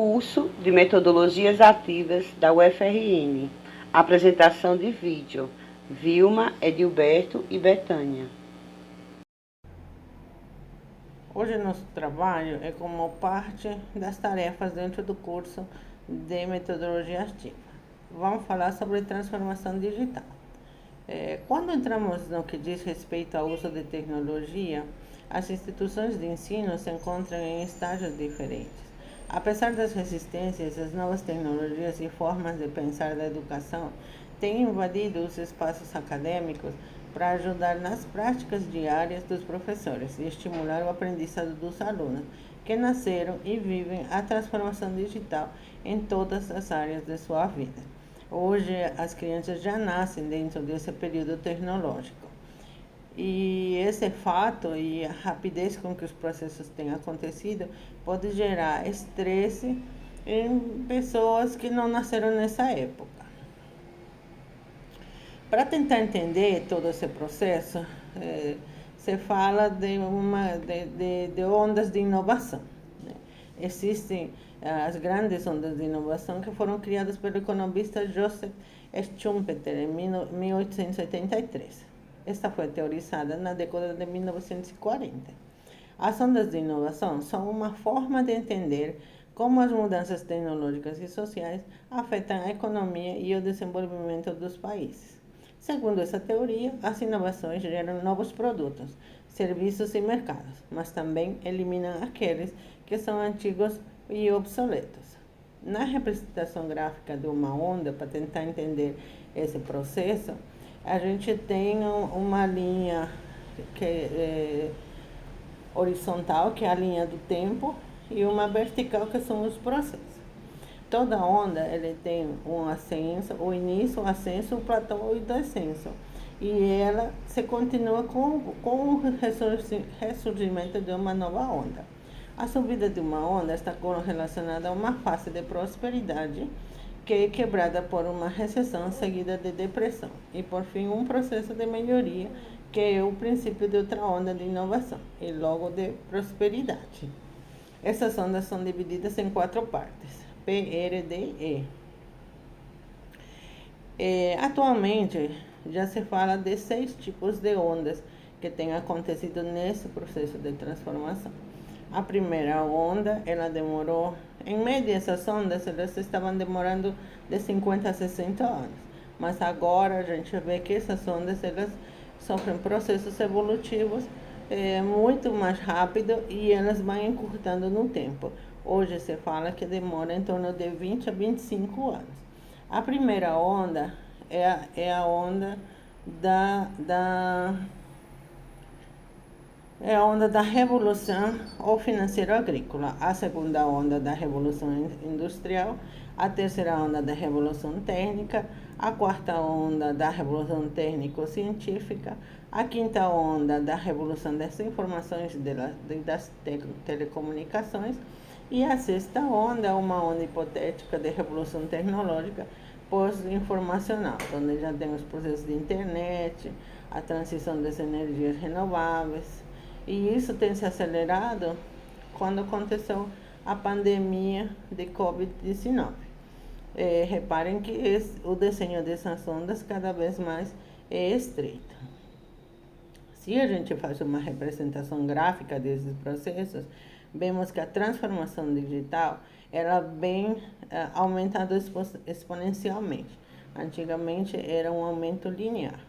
Curso de Metodologias Ativas da UFRN. Apresentação de vídeo. Vilma, Edilberto e Betânia. Hoje nosso trabalho é como parte das tarefas dentro do curso de Metodologia Ativa. Vamos falar sobre transformação digital. Quando entramos no que diz respeito ao uso de tecnologia, as instituições de ensino se encontram em estágios diferentes. Apesar das resistências, as novas tecnologias e formas de pensar da educação têm invadido os espaços acadêmicos para ajudar nas práticas diárias dos professores e estimular o aprendizado dos alunos, que nasceram e vivem a transformação digital em todas as áreas de sua vida. Hoje, as crianças já nascem dentro desse período tecnológico. E esse fato e a rapidez com que os processos têm acontecido pode gerar estresse em pessoas que não nasceram nessa época. Para tentar entender todo esse processo, se fala de ondas de inovação. Existem as grandes ondas de inovação que foram criadas pelo economista Joseph Schumpeter em 1883. Esta foi teorizada na década de 1940. As ondas de inovação são uma forma de entender como as mudanças tecnológicas e sociais afetam a economia e o desenvolvimento dos países. Segundo essa teoria, as inovações geram novos produtos, serviços e mercados, mas também eliminam aqueles que são antigos e obsoletos. Na representação gráfica de uma onda, para tentar entender esse processo, a gente tem uma linha que é horizontal, que é a linha do tempo, e uma vertical, que são os processos. Toda onda ele tem um ascenso, o início, o ascenso, o platô e o descenso. E ela se continua com o ressurgimento de uma nova onda. A subida de uma onda está relacionada a uma fase de prosperidade que é quebrada por uma recessão seguida de depressão e, por fim, um processo de melhoria que é o princípio de outra onda de inovação e logo de prosperidade. Essas ondas são divididas em 4 partes: P, R, D, E. Atualmente, já se fala de 6 tipos de ondas que têm acontecido nesse processo de transformação. A primeira onda, ela demorou, em média, essas ondas, elas estavam demorando de 50 a 60 anos. Mas agora a gente vê que essas ondas, elas sofrem processos evolutivos muito mais rápido e elas vão encurtando no tempo. Hoje se fala que demora em torno de 20 a 25 anos. A primeira onda é a onda a onda da revolução ou financeiro-agrícola, a segunda onda da revolução industrial, a terceira onda da revolução técnica, a quarta onda da revolução técnico-científica, a quinta onda da revolução das informações e das telecomunicações, e a sexta onda, uma onda hipotética de revolução tecnológica pós-informacional, onde já temos processos de internet, a transição das energias renováveis. E isso tem se acelerado quando aconteceu a pandemia de Covid-19. Reparem que o desenho dessas ondas cada vez mais é estreito. Se a gente faz uma representação gráfica desses processos, vemos que a transformação digital ela vem aumentando exponencialmente. Antigamente era um aumento linear.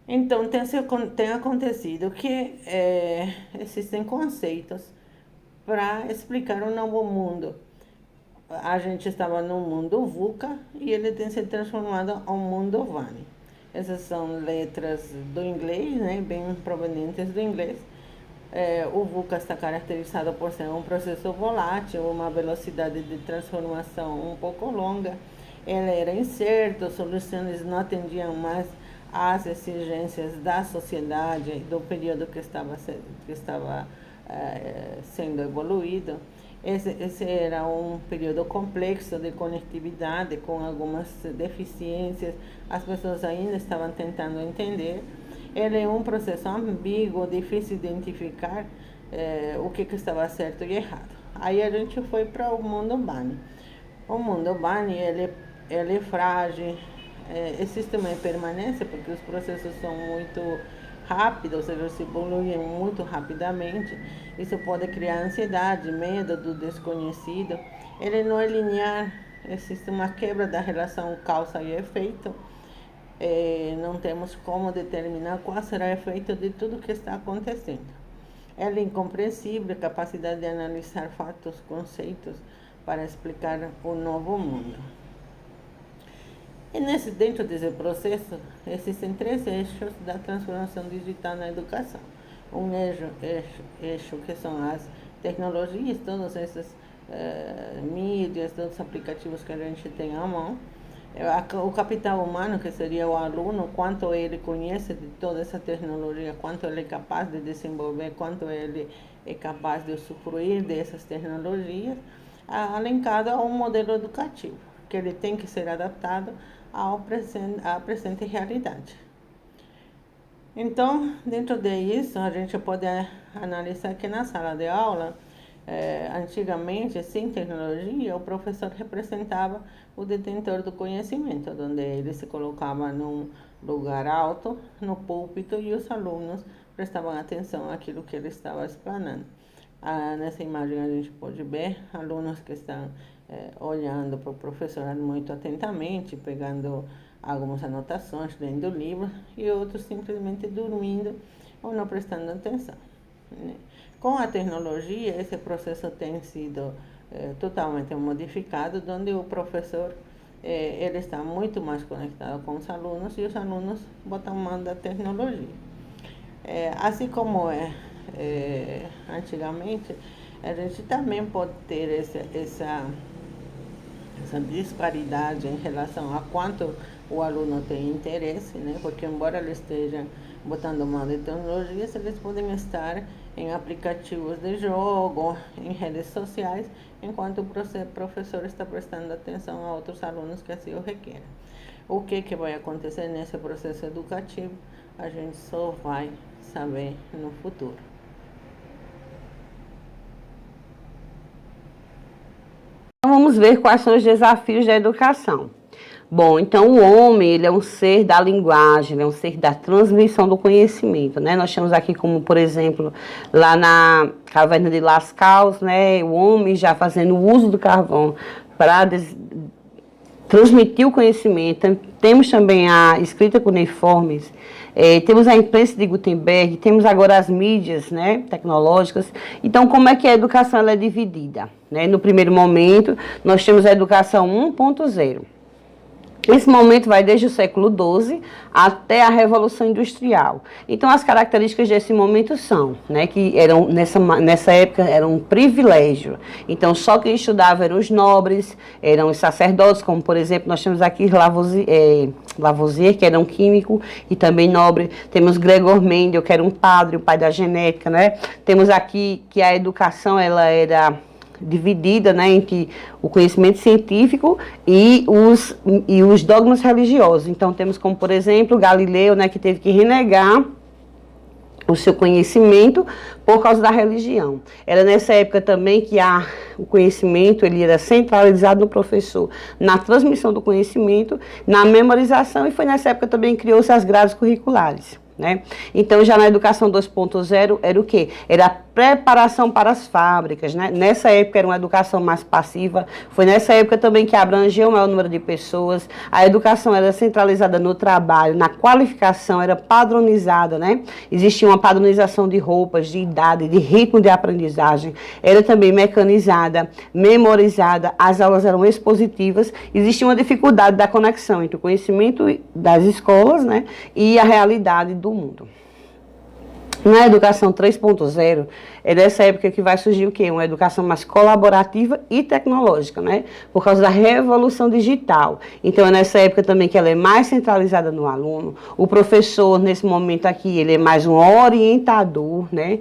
Então, tem acontecido que existem conceitos para explicar um novo mundo. A gente estava no mundo VUCA e ele tem se transformado ao mundo VANI. Essas são letras do inglês, né, bem provenientes do inglês. O VUCA está caracterizado por ser um processo volátil, uma velocidade de transformação um pouco longa. Ele era incerto, soluções não atendiam mais às exigências da sociedade do período que estava sendo evoluído. Esse era um período complexo de conectividade com algumas deficiências, as pessoas ainda estavam tentando entender. Ele é um processo ambíguo, difícil de identificar o que estava certo e errado. Aí a gente foi para o mundo Bani. O mundo Bani, ele é frágil, existe uma impermanência, porque os processos são muito rápidos, eles se evoluem muito rapidamente. Isso pode criar ansiedade, medo do desconhecido. Ele não é linear, existe uma quebra da relação causa e efeito. Não temos como determinar qual será o efeito de tudo que está acontecendo. Ela é incompreensível, a capacidade de analisar fatos, conceitos, para explicar o novo mundo. E dentro desse processo, existem 3 eixos da transformação digital na educação. Um eixo que são as tecnologias, todas essas mídias, todos os aplicativos que a gente tem à mão. O capital humano, que seria o aluno, quanto ele conhece de toda essa tecnologia, quanto ele é capaz de desenvolver, quanto ele é capaz de usufruir dessas tecnologias, alencado a um modelo educativo, que ele tem que ser adaptado à presente realidade. Então, dentro disso, a gente pode analisar que na sala de aula, antigamente, sem tecnologia, o professor representava o detentor do conhecimento, onde ele se colocava num lugar alto, no púlpito, e os alunos prestavam atenção àquilo que ele estava explanando. Nessa imagem a gente pode ver alunos que estão olhando para o professor muito atentamente, pegando algumas anotações, lendo o livro, e outros simplesmente dormindo ou não prestando atenção, né? Com a tecnologia, esse processo tem sido totalmente modificado, onde o professor ele está muito mais conectado com os alunos e os alunos botam mão da tecnologia. Assim como antigamente, a gente também pode ter essa disparidade em relação a quanto o aluno tem interesse, né? Porque embora ele esteja botando mão de tecnologias, eles podem estar em aplicativos de jogo, em redes sociais, enquanto o professor está prestando atenção a outros alunos que assim o requerem. O que vai acontecer nesse processo educativo, a gente só vai saber no futuro. Vamos ver quais são os desafios da educação. Bom, então o homem, ele é um ser da linguagem, ele é um ser da transmissão do conhecimento, né? Nós temos aqui como, por exemplo, lá na caverna de Lascaux, né? O homem já fazendo uso do carvão para transmitir o conhecimento. Temos também a escrita cuneiformes, temos a imprensa de Gutenberg, temos agora as mídias, né, tecnológicas. Então, como é que a educação ela é dividida, né? No primeiro momento, nós temos a educação 1.0. Esse momento vai desde o século XII até a Revolução Industrial. Então, as características desse momento são, né, que eram, nessa época, eram um privilégio. Então, só quem estudava eram os nobres, eram os sacerdotes, como, por exemplo, nós temos aqui Lavoisier, que era um químico e também nobre. Temos Gregor Mendel, que era um padre, o pai da genética, né? Temos aqui que a educação, ela era dividida, né, entre o conhecimento científico e os dogmas religiosos. Então, temos como, por exemplo, Galileu, né, que teve que renegar o seu conhecimento por causa da religião. Era nessa época também que o conhecimento ele era centralizado no professor, na transmissão do conhecimento, na memorização, e foi nessa época também que criou-se as grades curriculares, né? Então, já na educação 2.0 era o quê? Era a preparação para as fábricas, né? Nessa época era uma educação mais passiva, foi nessa época também que abrangeu o maior número de pessoas, a educação era centralizada no trabalho, na qualificação, era padronizada, né? Existia uma padronização de roupas, de idade, de ritmo de aprendizagem, era também mecanizada, memorizada, as aulas eram expositivas, existia uma dificuldade da conexão entre o conhecimento das escolas, né, e a realidade do mundo. Na educação 3.0, é dessa época que vai surgir o quê? Uma educação mais colaborativa e tecnológica, né? Por causa da revolução digital. Então, é nessa época também que ela é mais centralizada no aluno. O professor, nesse momento aqui, ele é mais um orientador, né,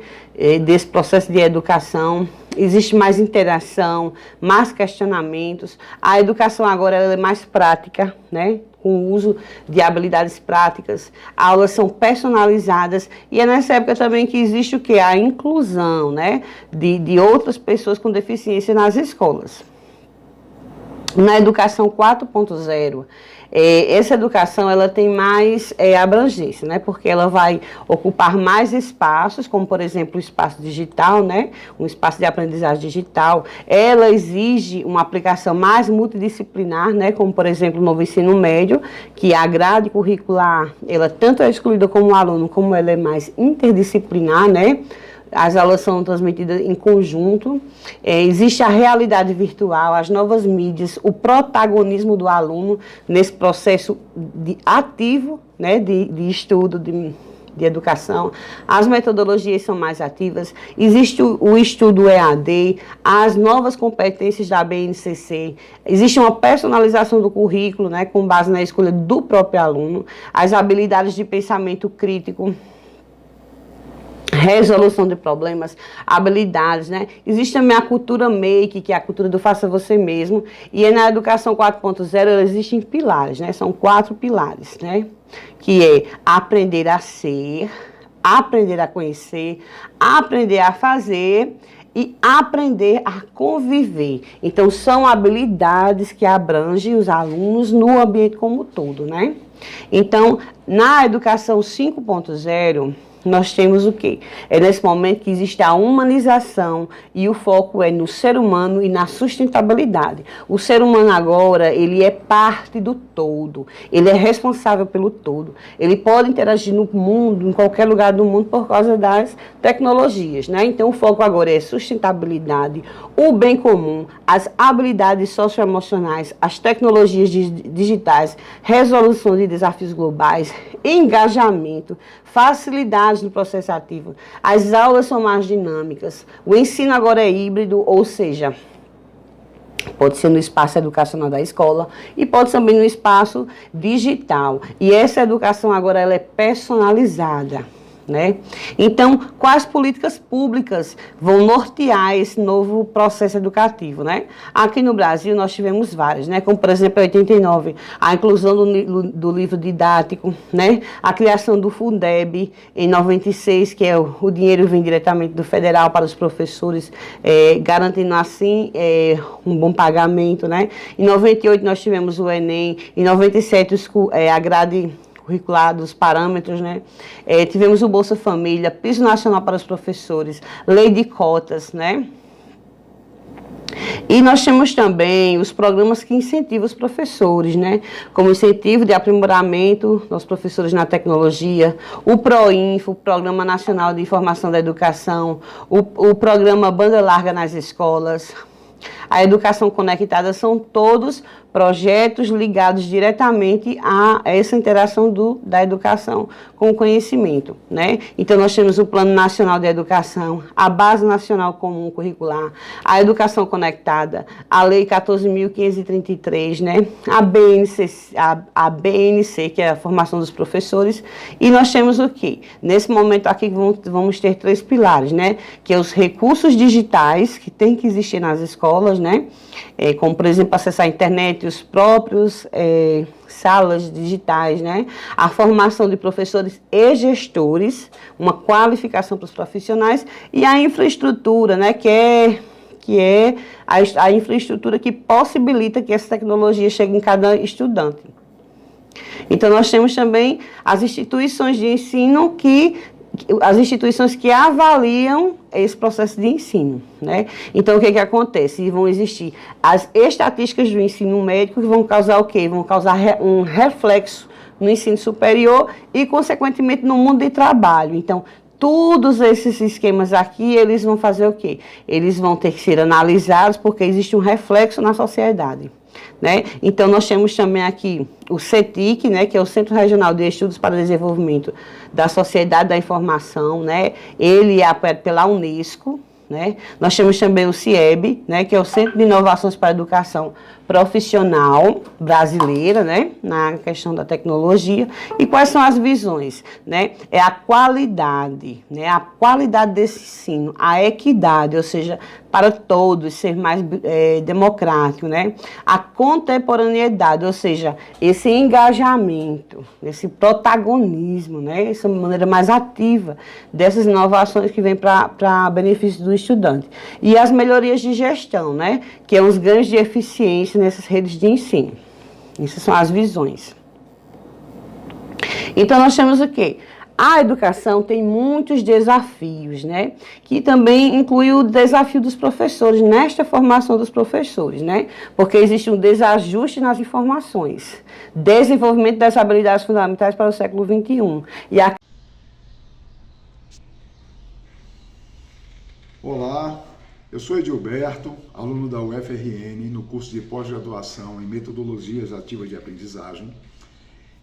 desse processo de educação. Existe mais interação, mais questionamentos. A educação agora ela é mais prática, né? com o uso de habilidades práticas, aulas são personalizadas e é nessa época também que existe o quê? A inclusão, né, de outras pessoas com deficiência nas escolas. Na educação 4.0, essa educação ela tem mais abrangência, né? Porque ela vai ocupar mais espaços, como por exemplo o espaço digital, né? Um espaço de aprendizagem digital. Ela exige uma aplicação mais multidisciplinar, né? Como por exemplo no novo ensino médio, que a grade curricular, ela tanto é excluída como aluno, como ela é mais interdisciplinar, né? As aulas são transmitidas em conjunto, existe a realidade virtual, as novas mídias, o protagonismo do aluno nesse processo ativo, né, de estudo, de educação. As metodologias são mais ativas, existe o estudo EAD, as novas competências da BNCC, existe uma personalização do currículo, né, com base na escolha do próprio aluno, as habilidades de pensamento crítico, resolução de problemas, habilidades, né? Existe também a cultura make, que é a cultura do faça você mesmo, e na educação 4.0 existem pilares, né? São 4 pilares, né? Que é aprender a ser, aprender a conhecer, aprender a fazer e aprender a conviver. Então, são habilidades que abrangem os alunos no ambiente como um todo, né? Então, na educação 5.0, nós temos o quê? É nesse momento que existe a humanização e o foco é no ser humano e na sustentabilidade. O ser humano agora, ele é parte do todo, ele é responsável pelo todo. Ele pode interagir no mundo, em qualquer lugar do mundo, por causa das tecnologias, né? Então, o foco agora é sustentabilidade, o bem comum, as habilidades socioemocionais, as tecnologias digitais, resolução de desafios globais, engajamento, facilidade no processo ativo. As aulas são mais dinâmicas. O ensino agora é híbrido, ou seja, pode ser no espaço educacional da escola e pode também no espaço digital. E essa educação agora ela é personalizada, né? Então, quais políticas públicas vão nortear esse novo processo educativo, né? Aqui no Brasil nós tivemos várias, né? Como por exemplo, em 89, a inclusão do livro didático, né? A criação do Fundeb em 96, que é o dinheiro vem diretamente do federal para os professores, garantindo assim um bom pagamento, né? Em 98 nós tivemos o Enem, em 97 a grade curricular dos parâmetros, né? Tivemos o Bolsa Família, Piso Nacional para os Professores, Lei de Cotas, né? E nós temos também os programas que incentivam os professores, né? Como incentivo de aprimoramento dos professores na tecnologia, o PROINFO, o Programa Nacional de Informação da Educação, o programa Banda Larga nas Escolas, a Educação Conectada, são todos projetos ligados diretamente a essa interação da educação com o conhecimento, né? Então, nós temos o Plano Nacional de Educação, a Base Nacional Comum Curricular, a Educação Conectada, a Lei 14.533, né? A BNC, que é a formação dos professores, e nós temos o quê? Nesse momento aqui vamos ter 3 pilares, né? Que é os recursos digitais, que tem que existir nas escolas, né? Como, por exemplo, acessar a internet, os próprios salas digitais, né? A formação de professores e gestores, uma qualificação para os profissionais e a infraestrutura, né? Que é a infraestrutura que possibilita que essa tecnologia chegue em cada estudante. Então, nós temos também as instituições de ensino as instituições que avaliam esse processo de ensino, né? Então, o que acontece? Vão existir as estatísticas do ensino médico que vão causar o quê? Vão causar um reflexo no ensino superior e, consequentemente, no mundo de trabalho. Então, todos esses esquemas aqui, eles vão fazer o quê? Eles vão ter que ser analisados porque existe um reflexo na sociedade, né? Então, nós temos também aqui o CETIC, né, que é o Centro Regional de Estudos para o Desenvolvimento da Sociedade da Informação, né? Ele é apoiado pela Unesco, né? Nós temos também o CIEB, né, que é o Centro de Inovações para a Educação profissional brasileira, né, na questão da tecnologia. E quais são as visões, né? É a qualidade, né, a qualidade desse ensino, a equidade, ou seja, para todos, ser mais democrático, né? A contemporaneidade, ou seja, esse engajamento, esse protagonismo, né? Essa maneira mais ativa dessas inovações que vêm para benefício do estudante. E as melhorias de gestão, né? Que é os ganhos de eficiência nessas redes de ensino. Essas são as visões. Então, nós temos o quê? A educação tem muitos desafios, né? Que também inclui o desafio dos professores, nesta formação dos professores, né? Porque existe um desajuste nas informações, desenvolvimento das habilidades fundamentais para o século XXI. Olá, eu sou Edilberto, aluno da UFRN no curso de pós-graduação em Metodologias Ativas de Aprendizagem.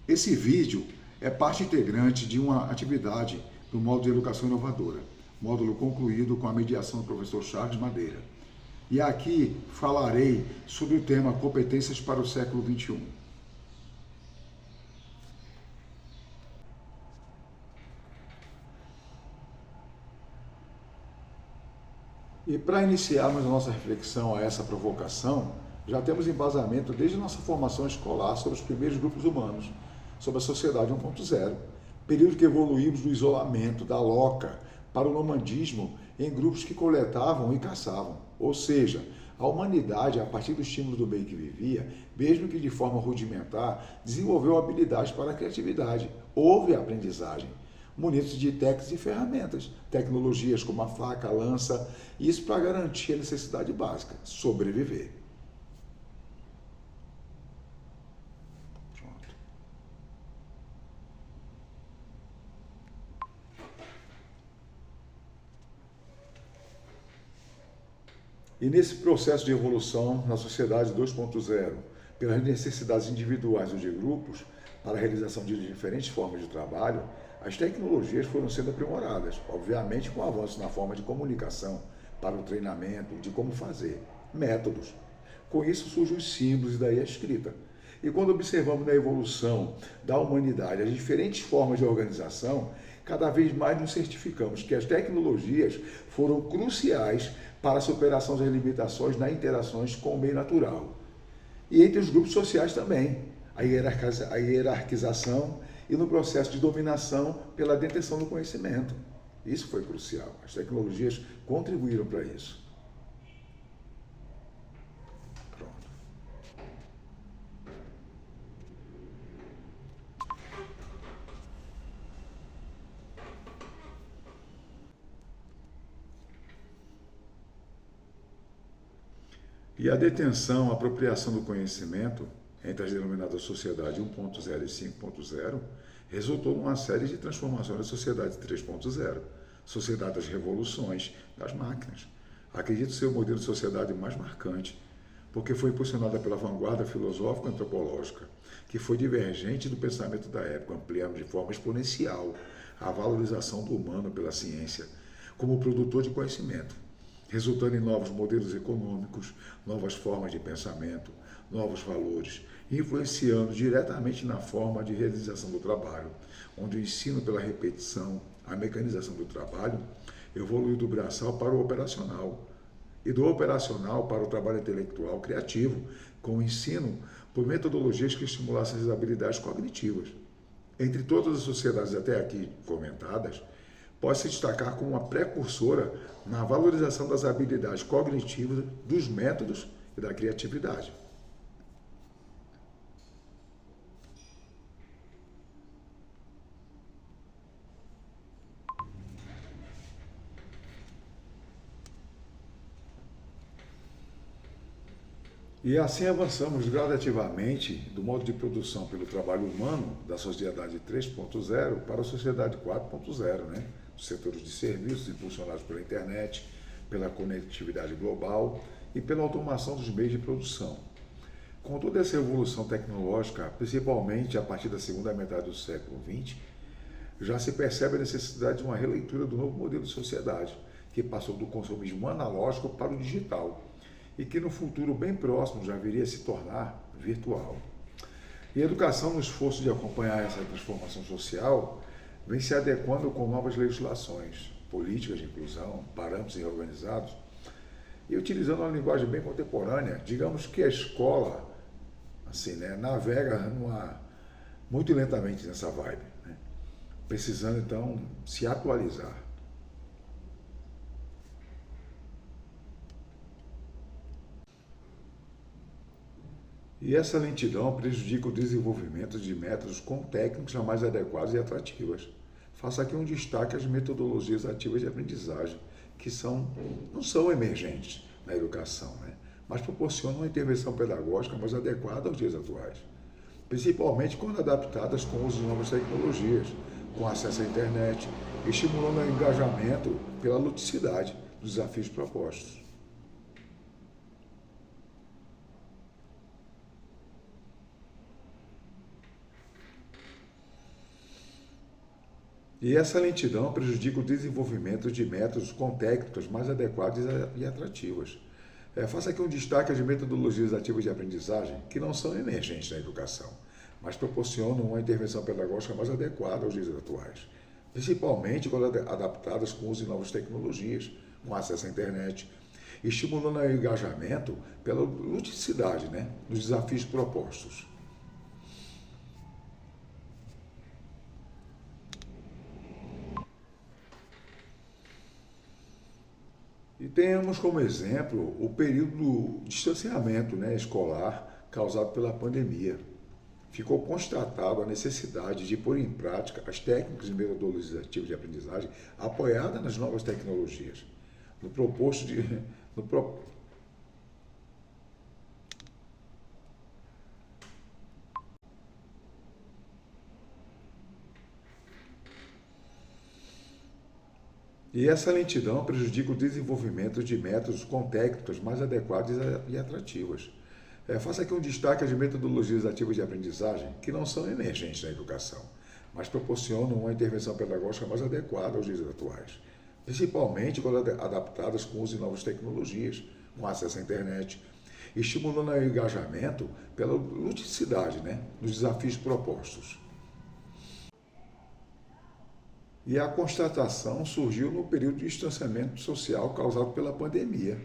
Esse vídeo é parte integrante de uma atividade do módulo de Educação Inovadora, módulo concluído com a mediação do professor Charles Madeira. E aqui falarei sobre o tema Competências para o século XXI. E para iniciarmos a nossa reflexão a essa provocação, já temos embasamento desde a nossa formação escolar sobre os primeiros grupos humanos, sobre a sociedade 1.0, período que evoluímos do isolamento, da loca, para o nomandismo em grupos que coletavam e caçavam. Ou seja, a humanidade, a partir do estímulo do meio que vivia, mesmo que de forma rudimentar, desenvolveu habilidades para a criatividade. Houve aprendizagem, munidos de técnicas e ferramentas, tecnologias como a faca, a lança, isso para garantir a necessidade básica, sobreviver. E nesse processo de evolução na sociedade 2.0, pelas necessidades individuais ou de grupos, para a realização de diferentes formas de trabalho, as tecnologias foram sendo aprimoradas, obviamente com avanços na forma de comunicação, para o treinamento, de como fazer, métodos. Com isso surgem os símbolos e daí a escrita. E quando observamos na evolução da humanidade as diferentes formas de organização, cada vez mais nos certificamos que as tecnologias foram cruciais para a superação das limitações nas interações com o meio natural. E entre os grupos sociais também, a hierarquização e no processo de dominação pela detenção do conhecimento. Isso foi crucial. As tecnologias contribuíram para isso. Pronto. E a detenção, a apropriação do conhecimento entre as denominadas sociedade 1.0 e 5.0 resultou numa série de transformações da sociedade 3.0, sociedade das revoluções das máquinas. Acredito ser o modelo de sociedade mais marcante, porque foi impulsionada pela vanguarda filosófica e antropológica, que foi divergente do pensamento da época, ampliando de forma exponencial a valorização do humano pela ciência como produtor de conhecimento, resultando em novos modelos econômicos, novas formas de pensamento, novos valores, influenciando diretamente na forma de realização do trabalho, onde o ensino pela repetição, a mecanização do trabalho, evoluiu do braçal para o operacional, e do operacional para o trabalho intelectual criativo, com o ensino por metodologias que estimulassem as habilidades cognitivas. Entre todas as sociedades até aqui comentadas, pode-se destacar como uma precursora na valorização das habilidades cognitivas, dos métodos e da criatividade. E assim avançamos gradativamente do modo de produção pelo trabalho humano da sociedade 3.0 para a sociedade 4.0, né? Os setores de serviços impulsionados pela internet, pela conectividade global e pela automação dos meios de produção. Com toda essa evolução tecnológica, principalmente a partir da segunda metade do século XX, já se percebe a necessidade de uma releitura do novo modelo de sociedade, que passou do consumismo analógico para o digital, e que no futuro bem próximo já viria a se tornar virtual. E a educação, no esforço de acompanhar essa transformação social, vem se adequando com novas legislações, políticas de inclusão, parâmetros reorganizados, e utilizando uma linguagem bem contemporânea. Digamos que a escola assim, né, navega muito lentamente nessa vibe, né, precisando então se atualizar. E essa lentidão prejudica o desenvolvimento de métodos com técnicas mais adequadas e atrativas. Faço aqui um destaque às metodologias ativas de aprendizagem, que não são emergentes na educação, né? Mas proporcionam uma intervenção pedagógica mais adequada aos dias atuais, principalmente quando adaptadas com o uso de novas tecnologias, com acesso à internet, estimulando o engajamento pela ludicidade dos desafios propostos. E essa lentidão prejudica o desenvolvimento de métodos com técnicas mais adequadas e atrativas. Faço aqui um destaque às metodologias ativas de aprendizagem, que não são emergentes na educação, mas proporcionam uma intervenção pedagógica mais adequada aos dias atuais, principalmente quando adaptadas com o uso de novas tecnologias, com acesso à internet, estimulando o engajamento pela ludicidade, né, dos desafios propostos. E temos como exemplo o período de distanciamento, né, escolar causado pela pandemia. Ficou constatada a necessidade de pôr em prática as técnicas e metodologias ativas de aprendizagem apoiadas nas novas tecnologias, no proposto de, no pro, E essa lentidão prejudica o desenvolvimento de métodos com técnicas mais adequadas e atrativas. Faço aqui um destaque às metodologias ativas de aprendizagem, que não são emergentes na educação, mas proporcionam uma intervenção pedagógica mais adequada aos dias atuais, principalmente quando adaptadas com o uso de novas tecnologias, com acesso à internet, estimulando o engajamento pela ludicidade, né, dos desafios propostos. E a constatação surgiu no período de distanciamento social causado pela pandemia.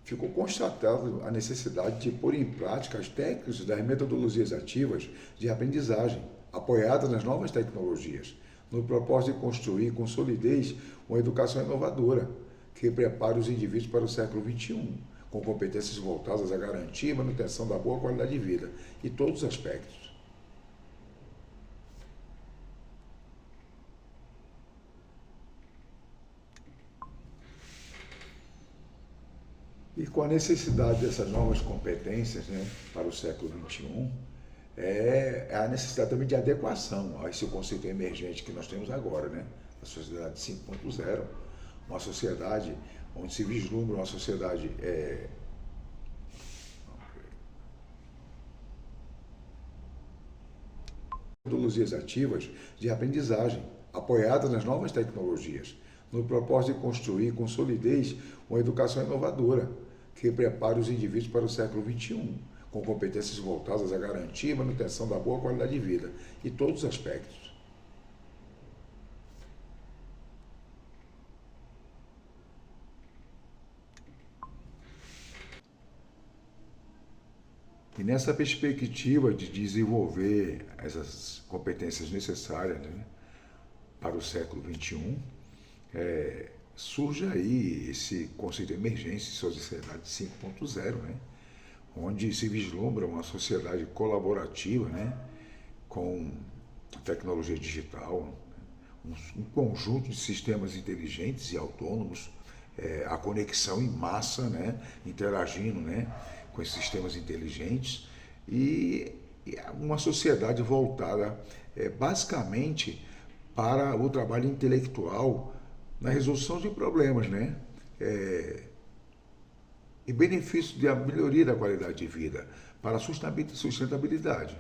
Ficou constatada a necessidade de pôr em prática as técnicas das metodologias ativas de aprendizagem, apoiadas nas novas tecnologias, no propósito de construir com solidez uma educação inovadora, que prepare os indivíduos para o século XXI, com competências voltadas à garantia e manutenção da boa qualidade de vida, em todos os aspectos. E com a necessidade dessas novas competências, né, para o século XXI, é a necessidade também de adequação a esse conceito emergente que nós temos agora, né? A sociedade 5.0, uma sociedade onde se vislumbra uma sociedade metodologias ativas de aprendizagem, apoiadas nas novas tecnologias, no propósito de construir com solidez uma educação inovadora, que prepare os indivíduos para o século XXI, com competências voltadas à garantia e manutenção da boa qualidade de vida, em todos os aspectos. E nessa perspectiva de desenvolver essas competências necessárias, né, para o século XXI, surge aí esse conceito de emergência, sociedade 5.0, né? Onde se vislumbra uma sociedade colaborativa, né? Com tecnologia digital, um conjunto de sistemas inteligentes e autônomos, a conexão em massa, né? Interagindo, né? Com esses sistemas inteligentes e uma sociedade voltada basicamente para o trabalho intelectual na resolução de problemas, né? E benefício da melhoria da qualidade de vida para a sustentabilidade.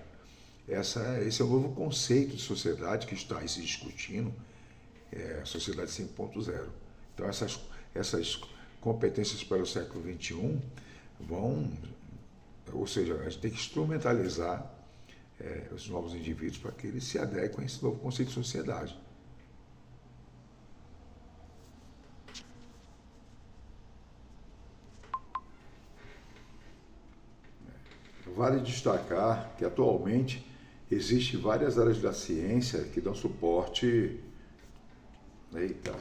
Esse é o novo conceito de sociedade que está aí se discutindo, a sociedade 5.0. Então, essas competências para o século XXI ou seja, a gente tem que instrumentalizar os novos indivíduos para que eles se adequem a esse novo conceito de sociedade. Vale destacar que atualmente existem várias áreas da ciência que dão suporte. Eita!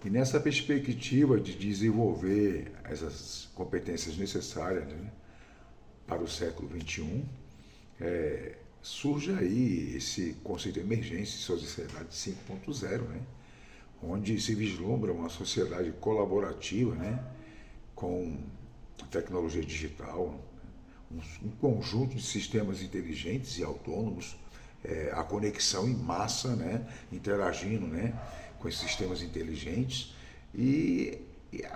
E nessa perspectiva de desenvolver essas competências necessárias, né, para o século XXI, surge aí esse conceito de emergência de sociedade 5.0, né, onde se vislumbra uma sociedade colaborativa, né, com tecnologia digital, um conjunto de sistemas inteligentes e autônomos, a conexão em massa, né, interagindo, né, com esses sistemas inteligentes e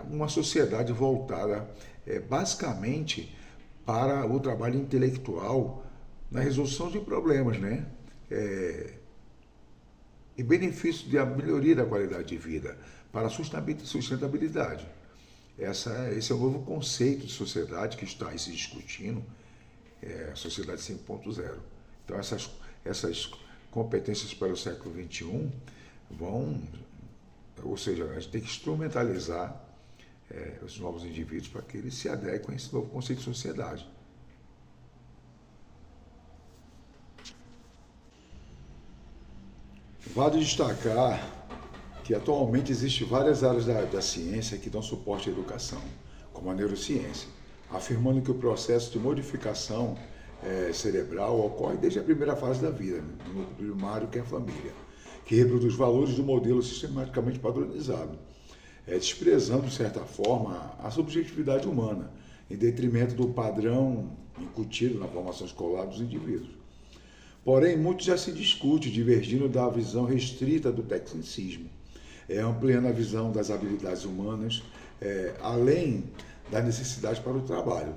uma sociedade voltada basicamente para o trabalho intelectual na resolução de problemas, né, e benefício da melhoria da qualidade de vida para a sustentabilidade. Esse é o novo conceito de sociedade que está aí se discutindo, a sociedade 5.0. Então essas competências para o século XXI ou seja, a gente tem que instrumentalizar os novos indivíduos para que eles se adequem a esse novo conceito de sociedade. Vale destacar que atualmente existem várias áreas da ciência que dão suporte à educação, como a neurociência, afirmando que o processo de modificação cerebral ocorre desde a primeira fase da vida, no núcleo primário, que é a família, que reproduz valores do modelo sistematicamente padronizado, desprezando, de certa forma, a subjetividade humana, em detrimento do padrão incutido na formação escolar dos indivíduos. Porém, muito já se discute, divergindo da visão restrita do tecnicismo, ampliando a visão das habilidades humanas, além da necessidade para o trabalho.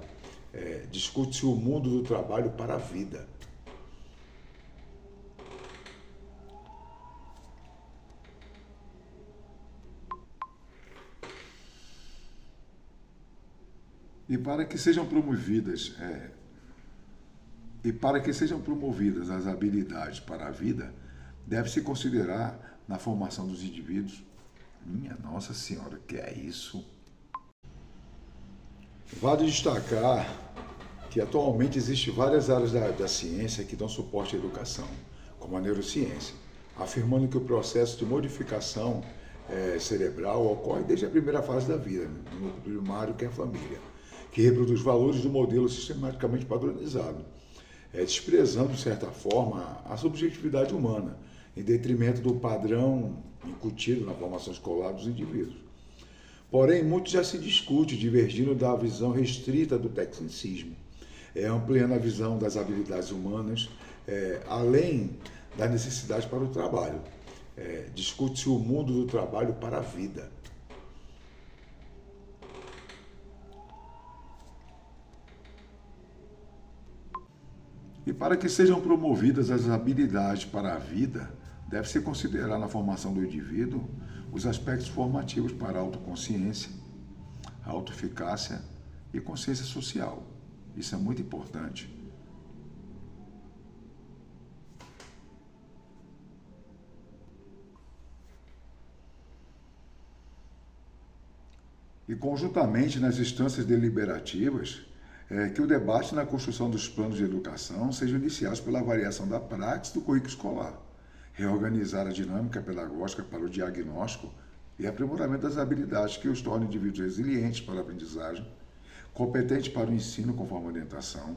Discute-se o mundo do trabalho para a vida. E para que sejam promovidas as habilidades para a vida, deve-se considerar na formação dos indivíduos. Minha Nossa Senhora, que é isso? Vale destacar que atualmente existem várias áreas da ciência que dão suporte à educação, como a neurociência, afirmando que o processo de modificação cerebral ocorre desde a primeira fase da vida, no núcleo primário, que é a família, que reproduz valores do modelo sistematicamente padronizado, desprezando, de certa forma, a subjetividade humana, em detrimento do padrão incutido na formação escolar dos indivíduos. Porém, muito já se discute, divergindo da visão restrita do tecnicismo, ampliando a visão das habilidades humanas, além da necessidade para o trabalho. Discute-se o mundo do trabalho para a vida. E para que sejam promovidas as habilidades para a vida, deve-se considerar na formação do indivíduo os aspectos formativos para a autoconsciência, a autoeficácia e consciência social. Isso é muito importante. E conjuntamente nas instâncias deliberativas, que o debate na construção dos planos de educação seja iniciado pela avaliação da prática do currículo escolar, reorganizar a dinâmica pedagógica para o diagnóstico e aprimoramento das habilidades que os tornem indivíduos resilientes para a aprendizagem, competentes para o ensino conforme a orientação,